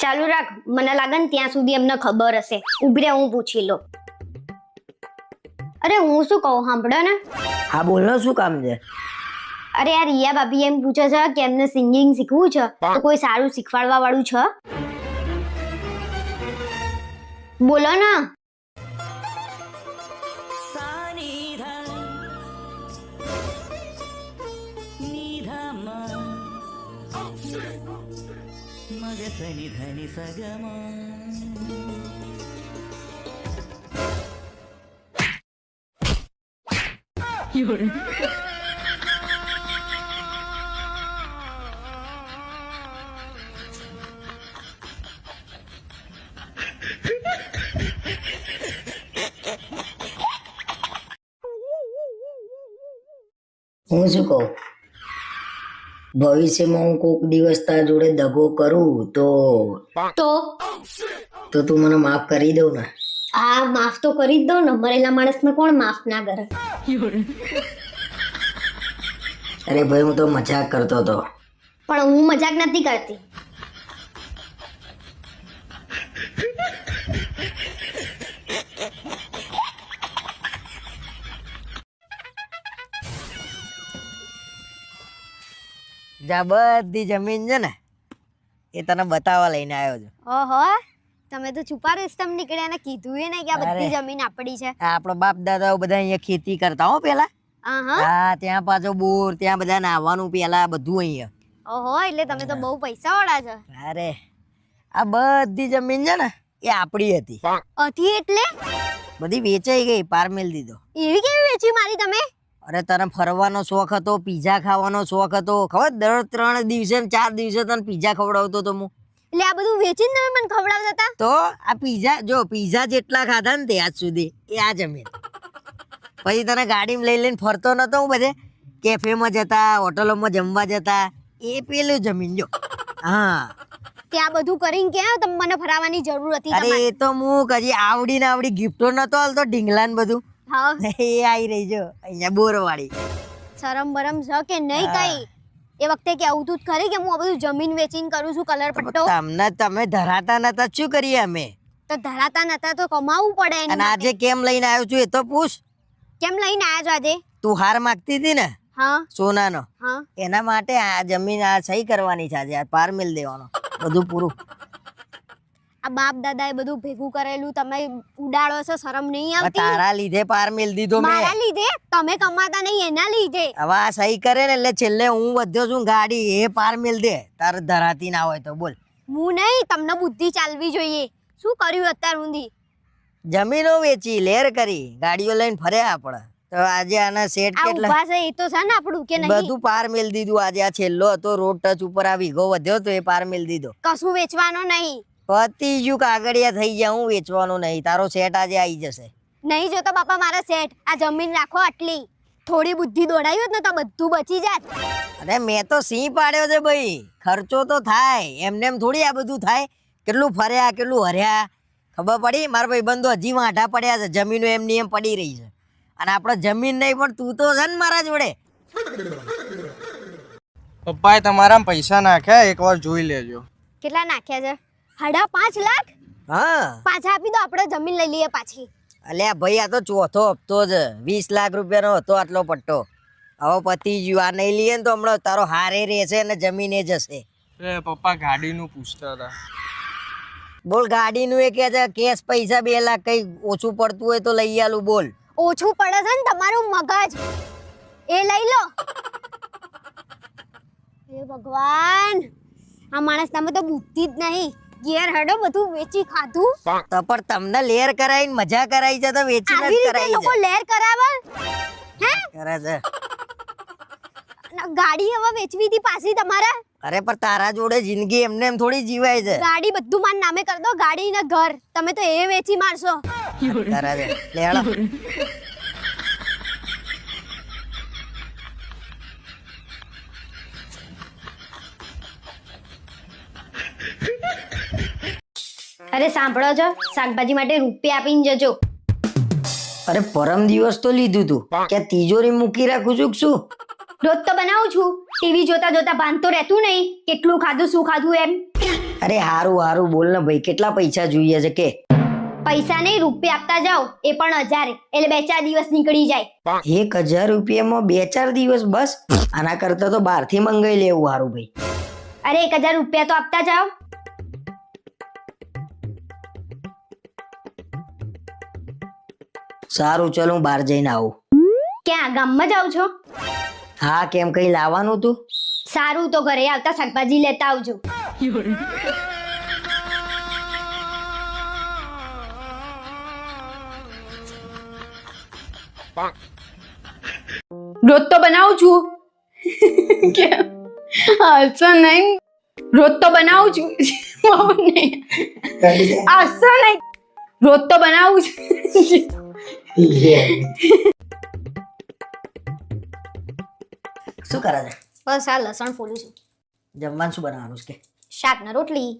ચાલુ રાખ, મને લાગે ને ત્યાં સુધી એમને ખબર હશે. ઉભી રહે, હું પૂછી લો. અરે હું શું કહું, સાંભળો ને. હા બોલ ને, શું કામ છે? અરે યાર, રિયા ભાભી એમ પૂછે છે કે એમને સિંગિંગ શીખવું છે, તો કોઈ સારું શીખવાડવા વાળું છે? બોલો ને. હું શું કહું, ભવિષ્યમાં હું કોક દિવસ તારા જોડે દગો કરું તો તું મને માફ કરી દઉં ને? હા, માફ તો કરી જ દો ને. મરેલા માણસને કોણ માફ ના કરે? અરે ભાઈ, હું તો મજાક કરતો હતો. પણ હું મજાક નથી કરતી. જા બધી જમીન છે ને એ તને બતાવવા લઈને આવ્યો છું. ઓહો, તમે તો છુપા રસ્તમ નીકળ્યા ને કીધું એ નહીં કે આ બધી જમીન આપણી છે. આપણો બાપ દાદાઓ બધા અહીંયા ખેતી કરતા હો પેલા. હા, ત્યાં પાછો બોર, ત્યાં બધા નાહવાનું પેલા બધું અહીંયા. ઓહો, એટલે તમે તો બહુ પૈસા વાળા છો. અરે આ બધી જમીન છે ને એ આપણી હતી. હતી એટલે બધી વેચાઈ ગઈ, પારમેલ દીધો. એવી કેવી વેચી મારી તમે? અરે તને ફરવાનો શોખ હતો, પીઝા ખાવાનો શોખ હતો, ખબર દર 3 દિવસે 4 દિવસે તને પીઝા ખવડાવતો તો હું. એટલે આ બધું વેચીને તમે મને ખવડાવતા હતા? તો આ પીઝા જો, પીઝા જેટલા ખાધા ને તે આજ સુધી એ આ જમીન. પછી તને ગાડીમાં લઈ લઈને ફરતો નતો હું બધે, કેફેમાં જતા, હોટલોમાં જમવા જતા, એ પેલું જમીન જો. હા, ત્યાં બધું કરીને ક્યાં તમે મને ફરાવાની જરૂર હતી? અરે એ તો હું હજી આવડી ગિફ્ટો નતો હાલતો, ઢીંગલા ને બધું. હા, એ આવી રહી જો અહીંયા બોરવાળી. શરમ બરમ છે કે નહીં કઈ? એ વખતે કેવું તું ખરી કે હું આ બધું જમીન વેચીને કરું છું, કલર પટ્ટો? તમને તમે ધરાતા નતા, શું કરીએ અમે? તો ધરાતા નતા તો કમાવું પડે. અને આજે કેમ લઈને આવ્યો છું એ તો પૂછ. કેમ લઈને આવ્યા છો આજે? તું હાર માંગતી હતી ને હા, સોનાનો, હા, એના માટે આ જમીન આ સહી કરવાની છે આજે, પારમેલ દેવાનો, બધું પૂરું. આ બાપ દાદા એ બધું ભેગું કરેલું તમે ઉડાડો છો, શરમ નહીં આવતી? તારા લીધે પારમેલ દીધો મેં. મારા લીધે? તમે કમાતા નહીં એના લીધે. હવે આ સહી કરે ને એટલે છેલ્લે હું વધ્યો છું ગાડી, એ પારમેલ દે. તારે ધરાતી ના હોય તો બોલ. હું નહીં, તમને બુદ્ધિ ચાલવી જોઈએ. શું કર્યું અત્યાર સુધી? જમીનો વેચી, લેર કરી, ગાડીઓ લઈને ફર્યા આપણે. તો આજે આના સેટ આ કેટલા ઊભા છે એ તો છે ને આપણું કે નહીં? બધું પારમેલ દીધું. આજે આ છેલ્લો હતો રોડ ટચ ઉપર આ વીઘો વધ્યો તો એ પારમેલ દીધો. કશું વેચવાનો નહીં. પતી ગયું, કાગળિયા થઈ ગયા, હું વેચવાનું નહીં. તારો સેટ આજે આવી જશે. નહીં જોતો બાપા મારા સેટ. આ જમીન રાખો આટલી. થોડી બુદ્ધિ દોડાવી હોત ને તો બધું બચી જાત. અરે મેં તો સિંહ પાડ્યો છે ભાઈ, ખર્ચો તો થાય, એમને એમ થોડી આ બધું થાય. કેટલું ફર્યા, કેટલું હર્યા, ખબર પડી? મારા ભાઈ બંધો હજી વાંઢા પડ્યા છે, જમીનો એમની એમ પડી રહી છે. અને આપણે જમીન નહીં, પણ તું તો છે ને મારા જોડે. પપ્પાએ તમારા પૈસા નાખ્યા, એકવાર જોઈ લેજો. કેટલા નાખ્યા છે? 5.5 લાખ? હા, પાછા આપી દો, આપણે જમીન લઈ લઈએ પાછી. અલ્યા ભાઈ, આ તો ચોથો હપ્તો છે. 20 લાખ રૂપિયાનો હતો આટલો પટ્ટો. હવે પતી ગયું. આ નહીં લઈએ ને તો હમણાં તારો હારે રહેશે અને જમીને જશે. પપ્પા ગાડીનું પૂછતા હતા. બોલ, ગાડીનું એ કે છે કેશ પૈસા 2 લાખ, કઈ ઓછું પડતું હોય તો લઈ આલું. બોલ. ઓછું પડે છે ને તમારું મગજ, એ લઈ લો. હે ભગવાન, આ માણસ તમે તો બુદ્ધિ જ નહીં. ઘેર હેડો, બધું વેચી ખાધું. તો પણ તમને લેર કરાઈને મજા કરાઈ છે તો વેચી આવી જ રીતે કરાઈ લોકો છે. લેર કરાવે હે? કરે છે. અને ગાડી હવે વેચવી હતી પાછી તમારે? અરે પણ તારા જોડે જિંદગી એમને એમ થોડી જીવાય છે. ગાડી બધું માર નામે કરી દો, ગાડી ને ઘર. તમે તો એ વેચી મારશો. કરે છે. લે હેડો. અરે સાંભળો છો, શાકભાજી માટે રૂપિયા આપીને જજો. અરે પરમ દિવસ તો લીધું તું, કે તિજોરી મૂકી રાખું છું કે શું? રોજ તો બનાવું છું. ટીવી જોતા જોતા ભાન તો રહેતું નહીં કેટલું ખાધું શું ખાધું એમ. અરે હારું હારું બોલ ને ભાઈ, કેટલા પૈસા જોઈએ છે કે? પૈસા નહીં, રૂપિયા આપતા જાઓ, એ પણ 1000, એટલે 2-4 દિવસ નીકળી જાય. 1000 રૂપિયામાં 2-4 દિવસ બસ? આના કરતા તો બહારથી મંગાઈ લેવું હારું ભાઈ. અરે 1000 રૂપિયા તો આપતા જાઓ. સારું ચલ હું બહાર જઈને આવું. ક્યાં, ગામમાં જાવ છો? હા કેમ, કઈ લાવવાનું તું? સારું, તો ઘરે આવતા શાકભાજી લેતા આવજો. રોજ તો બનાવું છું. હસો નહીં, રોજ તો બનાવું છું. બહુ નહીં, હસો નહીં, રોજ તો બનાવું છું. શું કરે છે? બસ આ લસણ ફોલું છું. જમવાનું શું બનાવવાનું છે કે? શાક ને રોટલી.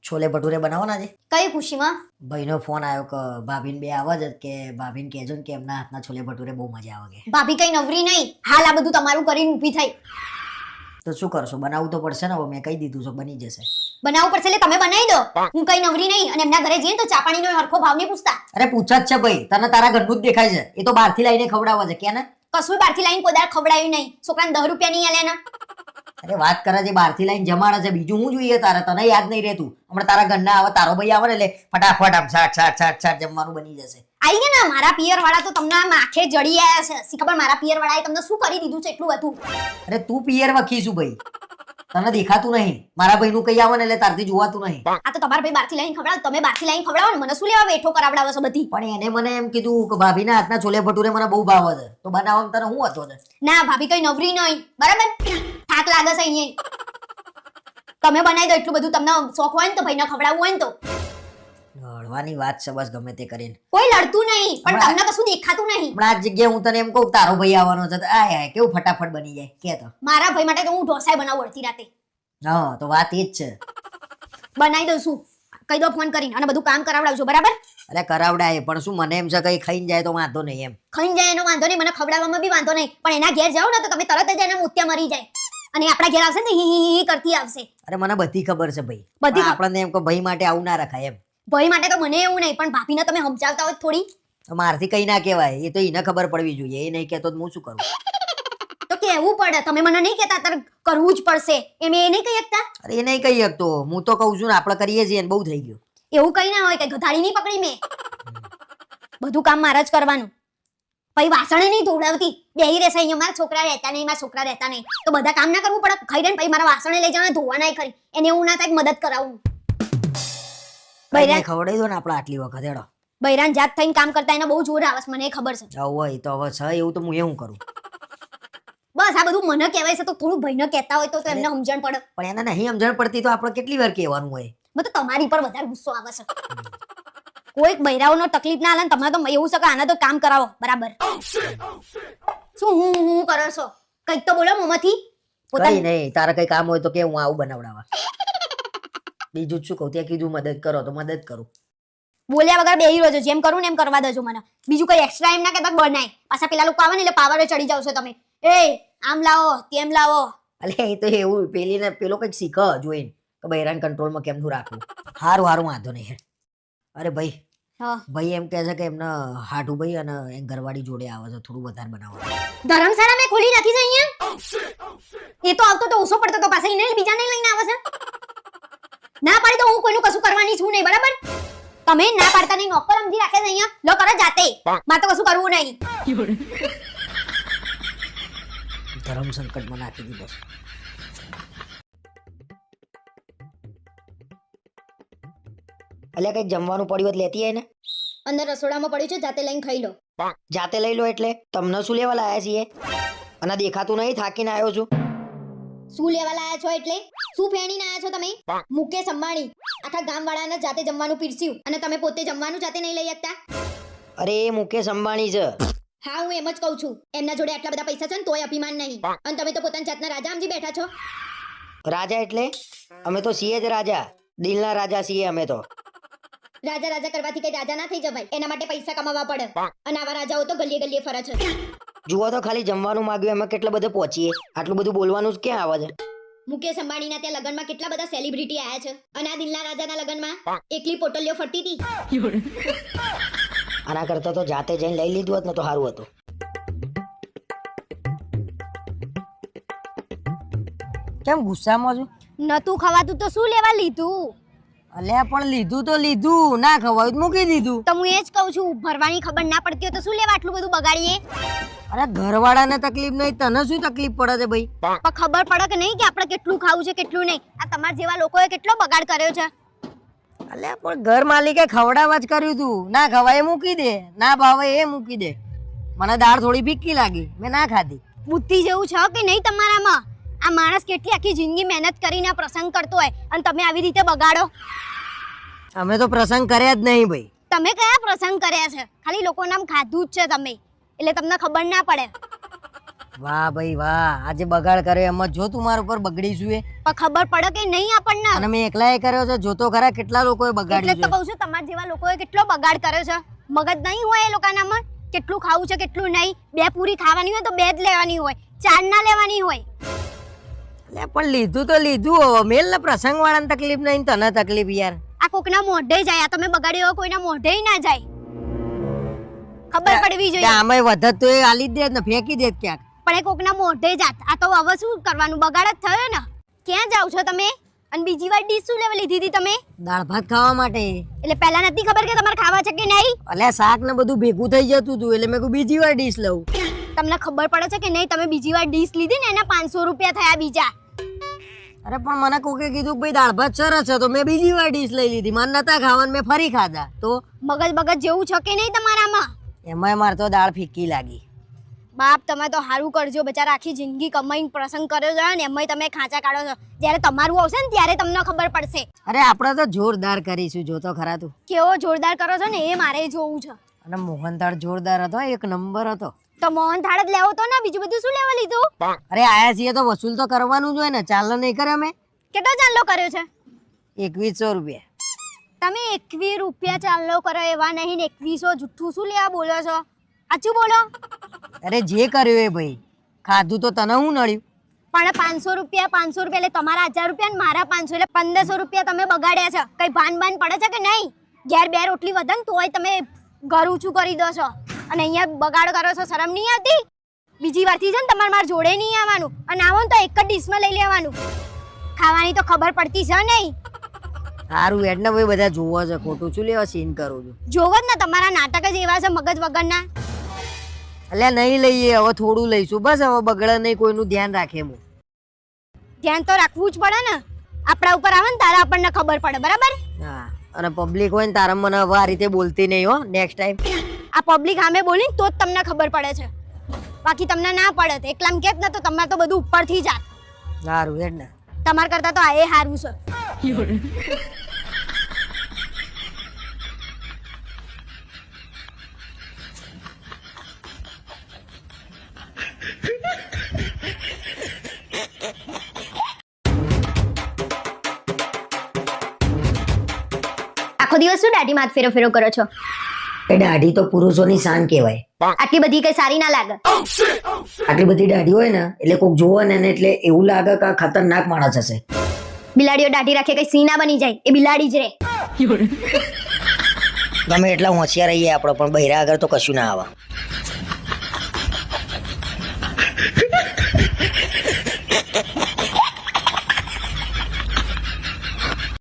છોલે ભટુરે બનાવવાના છે? કઈ ખુશીમાં? ભાઈનો ફોન આવ્યો કે ભાભીને બે આવા જ કે ભાભીને કહેજો ને કે એમના હાથના છોલે ભટુરે બહુ મજા આવે કે. ભાભી કઈ નવરી નહીં, હાલ આ બધું તમારું કરીને ઊભી થઈ. તો શું કરશો? બનાવવું તો પડશે ને, હવે મેં કહી દીધું છે બની જશે. બનાવવું પડશે એટલે તમે બનાવી દો. હું કઈ નવરી નહીં, અને એમના ઘરે જઈએ તો ચા પાણીનો હરખો ભાવ નહીં પૂછતા. અરે પૂછા જ છે ભાઈ, તને તારા ઘરનું જ દેખાય છે. એ તો બહારથી લાવીને ખવડાવવા છે કે ને? કશું બહારથી લાવીને કોઈ દાળ ખવડાવ્યું નહીં. છોકરાને 10 રૂપિયા નહીં આલ્યા ના. અરે વાત કરે છે બહારથી લાવીને જમાડે છે, બીજું શું જોઈએ તારે? તને યાદ નહીં રહેતું? હમણાં તારા ઘરના આવે, તારો ભાઈ આવે ને એટલે ફટાફટ આમ છાટ છાટ છાટ છાટ જમવાનું બની જશે. આઈ ગયા ને મારા પિયર વાળા, તો તમને આમ આંખે જડી આયા છે. શી ખબર મારા પિયર વાળાએ તમને શું કરી દીધું છે એટલું બધું. અરે તું પિયર વખીશું ભાઈ, તને દેખાતું નહીં? મારા ભાઈનું કઈ આવે ને એટલે તારથી જોવાતું નહીં. આ તો તમારા ભાઈ બહારથી લાવીને ખવડાવો, તમે બહારથી લાવીને ખવડાવો ને, મને શું લેવા વેઠો કરાવડાવો છો બધી? પણ એને મને એમ કીધું કે ભાભીના હાથના છોલે ભટુરે મને બહુ ભાવે છે, તો બનાવવામાં તને શું હતો ને? ના, ભાભી કઈ નવરી નહીં, બરાબર? થાક લાગે છે અહીંયા. તમે બનાવી દો એટલું બધું, તમને શોખ હોય ને તો ભાઈને ખવડાવવું હોય ને તો. લડવાની વાત છે બસ, ગમે તે કરીને. કોઈ લડતું નહીં, પણ તમને કશું દેખાતું નહીં. હમણાં આ જગ્યાએ હું તને એમ કહું તારો ભાઈ આવવાનો છે, તો આય આય કેવું ફટાફટ બની જાય કે તો. મારા ભાઈ માટે તો હું ઢોસાય બનાવું અડધી રાતે. હા તો વાત એ જ છે. બનાવી દઉં છું, કહી દો ફોન કરીને, અને બધું કામ કરાવડાવજો, બરાબર? અરે કરાવડાય, પણ શું મને એમ છે કઈ ખાઈને જાય તો વાંધો નહીં એમ. ખાઈને જાય એનો વાંધો નહીં, મને ખવડાવવામાં બી વાંધો નહીં, પણ એના ઘેર જાઓ ને તો તમે તરત જ એના મોતિયા મરી જાય, અને આપણા ઘેર આવશે ને હી હી હી કરતી આવશે. અરે મને બધી ખબર છે ભાઈ, બધી પણ આપણને એમ કે ભાઈ માટે આવું ના રખાય એમ. ભાઈ માટે તો મને એવું નહીં, પણ ભાભીને તમે સમજાવતા હોય થોડી. તો મારથી કઈ ના કહેવાય, એ તો એને ખબર પડવી જોઈએ. એ નહીં કહેતો તો હું શું કરું? તો કેવું પડે, તમે મને નહીં કહેતા તાર કરવું જ પડશે એમ, એ નહીં કહી શકતા? અરે એ નહીં કહી શકતો, હું તો કહું છું ને આપણે કરીએ છીએ, બહુ થઈ ગયું. એવું કઈ ના હોય કે ગધાડી નહીં પકડી મેં. બધું કામ મારે જ કરવાનું. પછી વાસણે નહીં ધોવડાવતી, બેહી રહેશે અહીંયા, મારા છોકરા રહેતા નહીં, મારા છોકરા રહેતા નહીં, તો બધા કામ ના કરવું પડે? ખાઈ દે પછી મારા વાસણે લઈ જવાના, ધોવાના ખરી, એને એવું ના થાય મદદ કરાવું. ભાઈને ખવડાવી દો ને આપણે આટલી વખત. હેડો બૈરાન જાત થઈને કામ કરતા એને બહુ જોર આવે છે, મને ખબર છે. જાવ હોય તો હવે છે એવું, તો હું એવું કરું. બસ આ બધું મને કહેવાય છે, તો થોડું ભાઈને કહેતા હોય તો એમને સમજણ પડે. પણ એને નહીં સમજણ પડતી તો આપણે કેટલી વાર કહેવાનું હોય? બધું તમારી પર વધારે ગુસ્સો આવે છે. કોઈક બૈરાઓનો તકલીફ ના આલે ને તમારે તો એવું છે કે આને તો કામ કરાવો, બરાબર? શું હું કરો છો? કંઈક તો બોલો મોમાંથી. કઈ નહીં, તારે કઈ કામ હોય તો કે હું આવું બનાવડાવવા. બીજું જ શું કહું? ત્યાં કીધું મદદ કરો તો મદદ કરું. બોલ્યા વગર બેહી રહ્યો છો, જેમ કરું ને એમ કરવા દેજો મને. બીજું કઈ એક્સ્ટ્રા એમ ના કહેતા બનાય, પાછા પેલા લોકો આવે ને એટલે પાવરે ચડી જાવ છો તમે. એ આમ લાવો તેમ લાવો. અલે એ તો એવું પેલીને પેલો કંઈક શીખ જોઈને કે બૈરાન કંટ્રોલમાં કેમનું રાખવું. હારું હારું વાંધો નહીં. અરે ભાઈ, હા ભાઈ એમ કહે છે કે એમના હાડુ ભાઈ અને એમ ઘરવાળી જોડે આવે છે, થોડું વધારે બનાવવાનું. ધર્મશાળા મેં ખોલી નથી છે અહીંયા. એ તો આવતો તો ઓછો પડતો તો પાછા એને બીજા ને લઈને આવે છે. ના પાડી તો હું કોઈનું કશું કરવાની છું નહીં, બરાબર? તમે ના પાડતા નહીં, નોકર સમજી રાખે છે અહીંયા. લો કરો જાતે, મારે તો કશું કરવું નહીં. ધર્મ સંકટમાં નાખી દીધો. અલ્યા કઈક જમવાનું પડ્યું હોય તો લેતી આય ને. અંદર રસોડામાં પડ્યું છે, જાતે લઈને ખાઈ લો. જાતે લઈ લો એટલે તમને શું લેવા લાયા છીએ? અને દેખાતું નહીં, થાકીને આવ્યો છું. શું લેવા લાયા છો એટલે? શું ફેણીને આયા છો તમે? મુકેશ અંબાણી આખા ગામવાળાને જાતે જમવાનું પીરસ્યું, અને તમે પોતે જમવાનું જાતે નહીં લઈ શકતા? અરે એ મુકેશ અંબાણી છે. હા હું એમ જ કહું છું, એમના જોડે આટલા બધા પૈસા છે ને તોય અભિમાન નહીં, અને તમે તો પોતાની જાતના રાજા સમજી બેઠા છો. રાજા એટલે અમે તો છીએ જ રાજા, દિલના રાજા છીએ અમે તો. રાજા રાજા કરવાથી કઈ રાજા ના થઈ જવાય, એના માટે પૈસા કમાવા પડે, અને આવા રાજાઓ તો ગલીએ ગલીએ ફરે છે. જુઓ તો ખાલી જમવાનું માંગ્યું એમાં કેટલા બધે પહોંચીએ, આટલું બધું બોલવાનું જ ક્યાં આવે છે? મુકેશ અંબાણીના ત્યાં લગનમાં કેટલા બધા સેલિબ્રિટી આયા છે અને આ દિલના રાજાના લગનમાં એકલી પોટલીઓ ફરતી હતી. આના કરતા તો જાતે જઈને લઈ લીધું હોત ને તો સારું હતું. કેમ ગુસ્સામાં છું? નતું ખવાતું તો શું લેવા લીધું? અલ્યા પણ લીધું તો લીધું, ના ખવાયું તો મૂકી દીધું. તો હું એ જ કહું છું, ભરવાની ખબર ના પડતી હોય તો શું લેવા આટલું બધું બગાડીએ? અરે ઘરવાળાને તકલીફ નહીં, તને શું તકલીફ પડે છે ભાઈ? પણ ખબર પડે કે નહીં કે આપણે કેટલું ખાવું છે કેટલું નહીં? આ તમારા જેવા લોકોએ કેટલો બગાડ કર્યો છે. અલ્યા પણ ઘર માલિકે ખવડાવવા જ કર્યું તું, ના ખવાય એ મૂકી દે, ના ભાવે એ મૂકી દે. મને દાળ થોડી ફીક્કી લાગી, મેં ના ખાધી. બુદ્ધિ જેવું છે કે નહીં તમારામાં? આ માણસ કેટલી આખી જિંદગી મહેનત કરીને આ પ્રસંગ કરતો હોય અને તમે આવી રીતે બગાડો. અમે તો પ્રસંગ કર્યા જ નહીં ભાઈ. તમે કયા પ્રસંગ કર્યા છે? ખાલી લોકો નામ ખાધું જ છે તમે, એટલે તમને ખબર ના પડે. વાહ ભાઈ વાહ, આજે બગાડ કર્યો એમ જ જો તું મારા ઉપર બગડીશું એ. પણ ખબર પડે કે નહીં આપણને? અને મેં એકલાએ કર્યો છે, જોતો ખરા કેટલા લોકોએ એટલે જ બગાડ્યું તો છે. કહું છું, તમારા જેવા લોકોએ કેટલો બગાડ કર્યો છે. મગજ નહીં હોય એ લોકોનામાં? કેટલું ખાવું છે કેટલું નહીં? 2 પૂરી ખાવાની હોય તો 2 જ લેવાની હોય, 4 ના લેવાની હોય. અલ્યા પણ લીધું તો લીધું, હવે મેલ ને પ્રસંગ વાળાને તકલીફ નહીં, તને તકલીફ યાર. આ કોકના મોઢે જાય, આ તમે બગાડ્યો હોય કોઈના મોઢે ના જાય. ખબર પડવી જોઈએ. આમે વધત તો એ આલી જ દે ને ફેંકી દે ક્યાંક. પણ એ કોકના મોઢે જાત, આ તો હવે શું કરવાનું? બગાડ જ થયો ને. ક્યાં જાવ છો તમે? અને બીજી વાર ડીશ શું લેવા લીધી હતી તમે? દાળ ભાત ખાવા માટે. એટલે પહેલા નથી ખબર કે તમારે ખાવા છે કે નહીં? અલ્યા શાક ને બધું ભેગું થઈ જતું હતું એટલે મેં કહ્યું બીજી વાર ડીશ લઉં. તમને ખબર પડે છે કે નહીં? તમે બીજી વાર ડીશ લીધી ને એના 500 રૂપિયા થયા બીજા. અરે પણ મને કોકે કીધું કે ભાઈ દાળ ભાત સરસ છે તો મેં બીજી વાર ડીશ લઈ લીધી. મને નતા ખાવાનું, મેં ફરી ખાધા. તો મગજ બગજ જેવું છે કે નહીં તમારામાં? એમાંય મારે તો દાળ ફીક્કી લાગી. બાપ તમે તો સારું કરજો, બચારા આખી જિંદગી કમાઈને પ્રસંગ કર્યો છે ને એમાંય તમે ખાંચા કાઢો છો. જ્યારે તમારું આવશે ને ત્યારે તમને ખબર પડશે. અરે આપણે તો જોરદાર કરીશું, જોતો ખરા તું. કેવો જોરદાર કરો છો ને એ મારે જોવું છે. અને મોહનથાળ જોરદાર હતો, એક નંબર હતો. તો મોહન થાળ જ લેવો તો ને, બીજું બધું શું લેવા લીધું? અરે આયા છીએ તો વસૂલ તો કરવાનું જ હોય ને, ચાલો નહીં કરે અમે. કેટલો ચાલ્લો કર્યો છે? 2100 રૂપિયા. તમે 21 રૂપિયા ચાલ્લો કરો એવા નહીં ને 2100 જુઠ્ઠું શું લેવા બોલો છો? સાચું બોલો. અરે જે કર્યું એ ભાઈ, ખાધું તો તને હું નડ્યું? પણ 500 રૂપિયા એટલે તમારા 1000 રૂપિયા ને મારા 500 એટલે 1500 રૂપિયા તમે બગાડ્યા છે. કઈ ભાન પડે છે કે નહીં? ઘેર 2 રોટલી વધન તોય તમે ઘર ઊંચું કરી દો છો અને અહીંયા બગાડ કરો છો. શરમ નહીં આવતી? બીજી વારથી છે ને તમારે મારા જોડે નહીં આવવાનું, અને આવો ને તો એક જ ડીશમાં લઈ લેવાનું. ખાવાની તો ખબર પડતી છે નહીં? સારું એડ ને ભાઈ, બધા જોવો છે, ખોટું શું લેવા સીન કરું છું? જોવો જ ને, તમારા નાટક જ એવા છે મગજ વગરના. એટલે નહીં લઈએ, હવે થોડું લઈશું બસ. હવે બગડે નહીં, કોઈનું ધ્યાન રાખે. હું ધ્યાન તો રાખવું જ પડે ને. આપણા ઉપર આવે ને તારે આપણને ખબર પડે, બરાબર? હા, અને પબ્લિક હોય ને તારા મને હવે આ રીતે બોલતી નહીં હો નેક્સ્ટ ટાઈમ. આ પબ્લિક સામે બોલી તો જ તમને ખબર પડે છે, બાકી તમને ના પડે તો એકલામ કેત ને તો તમારે તો બધું ઉપરથી જાત. સારું એડ ને. તમાર કરતા તો આ એ સારું છે. આખો દિવસ શું દાઢીમાં હાથ ફેરો કરો છો? એ દાઢી તો પુરુષોની શાન કહેવાય. આટલી બધી કઈ સારી ના લાગે. આટલી બધી દાઢી હોય ને એટલે કોક જોવે ને એટલે એવું લાગે કે આ ખતરનાક માણસ હશે. બિલાડીઓ દાઢી રાખે કઈ સિંહ ના બની જાય, એ બિલાડી જ રે. ગમે એટલા હોશિયાર રહીએ આપણે, પણ બહેરા આગળ તો કશું ના આવે.